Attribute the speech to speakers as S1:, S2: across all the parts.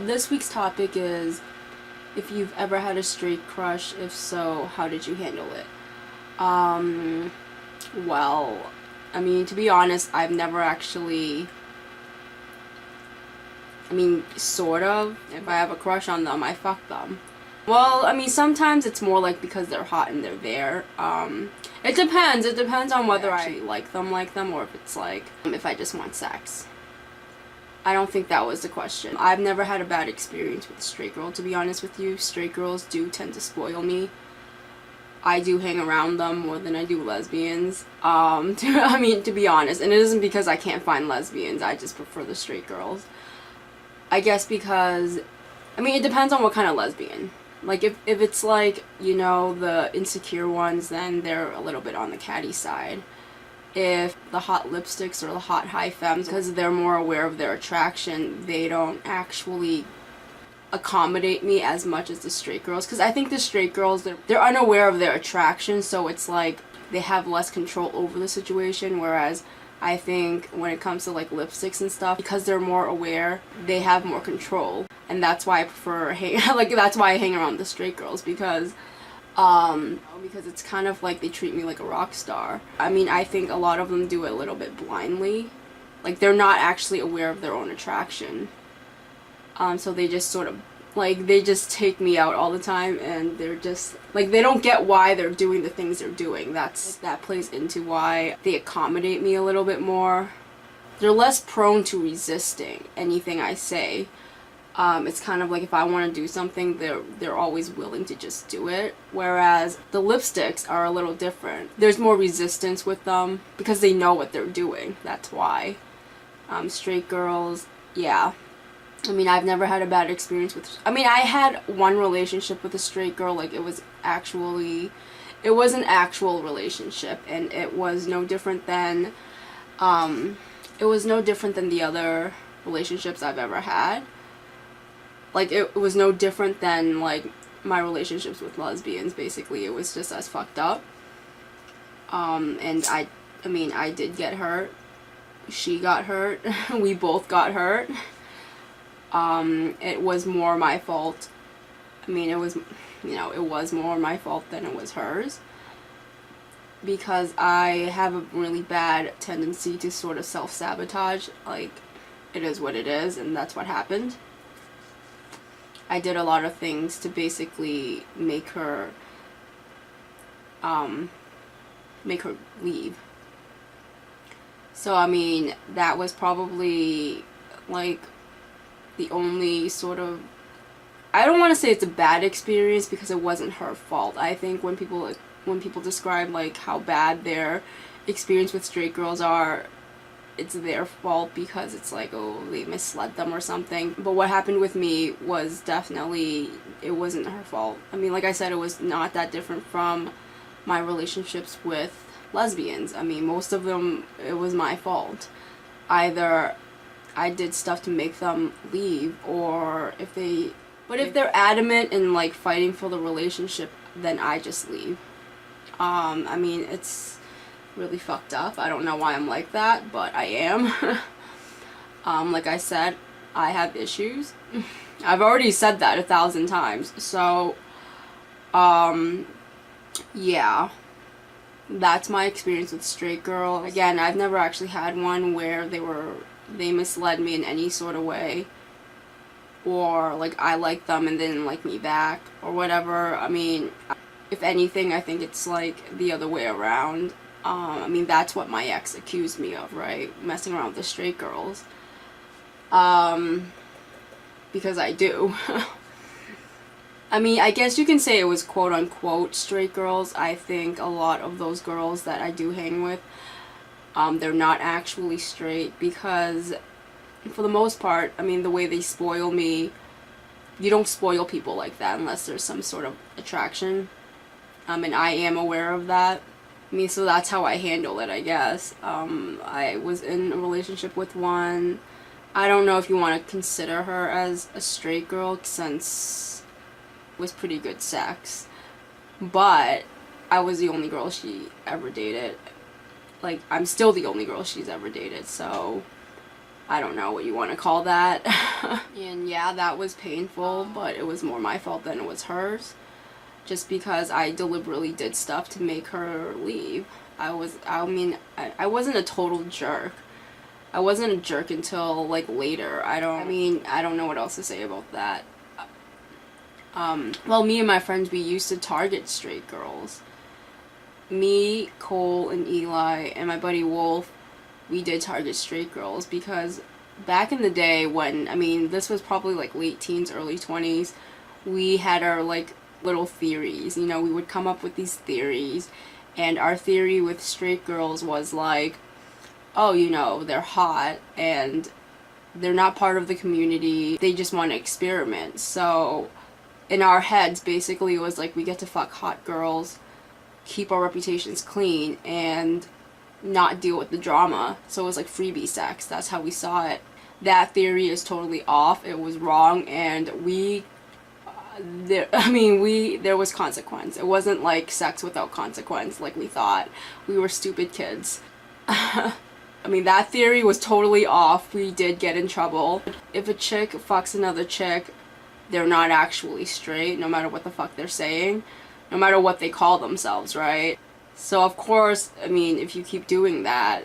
S1: this week's topic is if you've ever had a straight crush. If so, how did you handle it? Well, I mean, to be honest, I've never actually, sort of. If I have a crush on them, I fuck them. Well, I mean, sometimes it's more like because they're hot and they're there. It depends. It depends on whether I actually like them, or if it's like, if I just want sex. I don't think that was the question. I've never had a bad experience with a straight girl, to be honest with you. Straight girls do tend to spoil me. I do hang around them more than I do lesbians. To be honest. And it isn't because I can't find lesbians. I just prefer the straight girls. I guess because, it depends on what kind of lesbian. Like, if it's like, the insecure ones, then they're a little bit on the catty side. If the hot lipsticks or the hot high femmes, because they're more aware of their attraction, they don't actually accommodate me as much as the straight girls. Because I think the straight girls, they're unaware of their attraction, so it's like they have less control over the situation, whereas I think when it comes to like lipsticks and stuff, because they're more aware, they have more control. And that's why I prefer that's why I hang around the straight girls, because it's kind of like they treat me like a rock star. I think a lot of them do it a little bit blindly. Like, they're not actually aware of their own attraction. So they just sort of, they just take me out all the time, and they're just, they don't get why they're doing the things they're doing. That plays into why they accommodate me a little bit more. They're less prone to resisting anything I say. It's kind of like if I want to do something, they're always willing to just do it. Whereas the lipsticks are a little different. There's more resistance with them because they know what they're doing. That's why. Straight girls, yeah. I've never had a bad experience with... I had one relationship with a straight girl. It was an actual relationship, and it was no different than... it was no different than the other relationships I've ever had. It was no different than, my relationships with lesbians, basically. It was just as fucked up. And I did get hurt. She got hurt. We both got hurt. It was more my fault. It was more my fault than it was hers. Because I have a really bad tendency to sort of self-sabotage. It is what it is, and that's what happened. I did a lot of things to basically make her leave. So, that was probably, the only sort of... I don't want to say it's a bad experience because it wasn't her fault. I think when people describe, how bad their experience with straight girls are, it's their fault because it's they misled them or something. But what happened with me was definitely, it wasn't her fault. Like I said, it was not that different from my relationships with lesbians. Most of them, it was my fault. Either I did stuff to make them leave, or if they're adamant and fighting for the relationship, then I just leave. It's really fucked up. I don't know why I'm like that, but I am. Like I said, I have issues. I've already said that 1,000 times. So, yeah. That's my experience with straight girl. Again, I've never actually had one where they misled me in any sort of way. Or, I liked them and they didn't like me back. Or whatever. If anything, I think it's, the other way around. That's what my ex accused me of, right? Messing around with the straight girls. Because I do. I guess you can say it was quote-unquote straight girls. I think a lot of those girls that I do hang with, they're not actually straight because, for the most part, the way they spoil me, you don't spoil people like that unless there's some sort of attraction. And I am aware of that. So that's how I handle it, I guess. I was in a relationship with one. I don't know if you want to consider her as a straight girl, since it was pretty good sex. But I was the only girl she ever dated. I'm still the only girl she's ever dated, so I don't know what you want to call that. And yeah, that was painful, but it was more my fault than it was hers. Just because I deliberately did stuff to make her leave. I wasn't a total jerk. I wasn't a jerk until, like, later. I don't know what else to say about that. Well, me and my friends, we used to target straight girls. Me, Cole, and Eli, and my buddy Wolf, we did target straight girls because back in the day when, this was probably, like, late teens, early 20s, we had our, like, little theories. You know, we would come up with these theories, and our theory with straight girls was, like, oh, you know, they're hot, and they're not part of the community, they just want to experiment. So in our heads, basically, it was like, we get to fuck hot girls, keep our reputations clean, and not deal with the drama. So it was like freebie sex. That's how we saw it. That theory is totally off. It was wrong, and there was consequence. It wasn't like sex without consequence like we thought. We were stupid kids. That theory was totally off. We did get in trouble. If a chick fucks another chick, they're not actually straight, no matter what the fuck they're saying, no matter what they call themselves, right? So of course, if you keep doing that,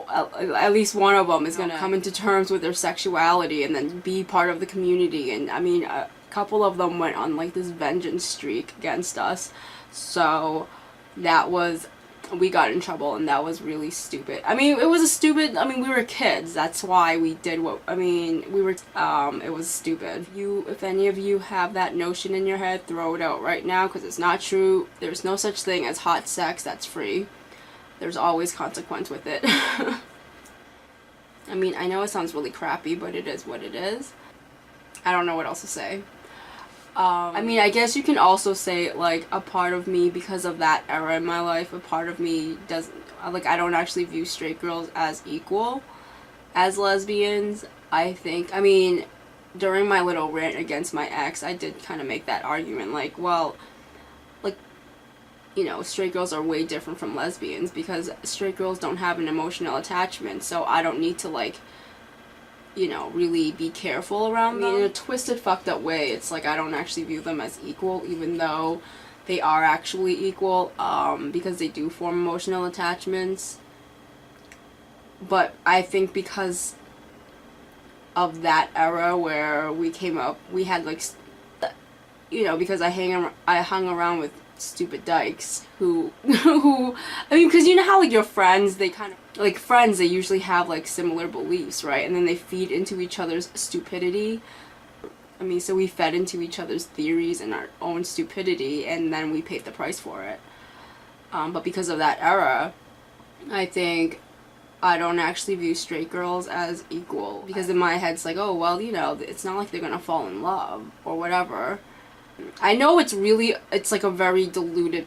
S1: at least one of them is gonna come into terms with their sexuality and then be part of the community. And a couple of them went on like this vengeance streak against us. So we got in trouble, and that was really stupid. It was a stupid, we were kids. That's why we did it was stupid. If any of you have that notion in your head, throw it out right now, because it's not true. There's no such thing as hot sex that's free. There's always consequence with it. I know it sounds really crappy, but it is what it is. I don't know what else to say. I guess you can also say, like, a part of me, because of that era in my life, a part of me doesn't, like, I don't actually view straight girls as equal as lesbians. I think, during my little rant against my ex, I did kind of make that argument, like, well, like, straight girls are way different from lesbians, because straight girls don't have an emotional attachment, so I don't need to, like, really be careful around them. In a twisted, fucked up way, it's like I don't actually view them as equal, even though they are actually equal, because they do form emotional attachments. But I think because of that era where we came up, we had like, because I hung around with stupid dykes who because how like your friends, they kind of like friends, they usually have like similar beliefs, right? And then they feed into each other's stupidity. So we fed into each other's theories and our own stupidity, and then we paid the price for it. But because of that era, I think I don't actually view straight girls as equal, because in my head it's like, oh well, it's not like they're gonna fall in love or whatever. I know it's like a very diluted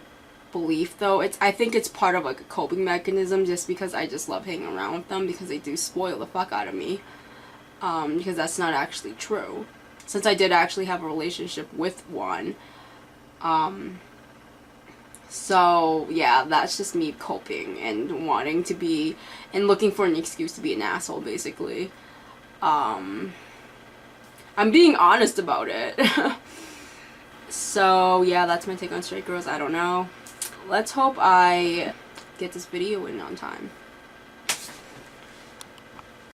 S1: belief, though. I think it's part of like a coping mechanism, just because I just love hanging around with them, because they do spoil the fuck out of me, because that's not actually true, since I did actually have a relationship with one. So yeah, that's just me coping and wanting to be, and looking for an excuse to be an asshole, basically. I'm being honest about it. So yeah, that's my take on straight girls. I don't know. Let's hope I get this video in on time.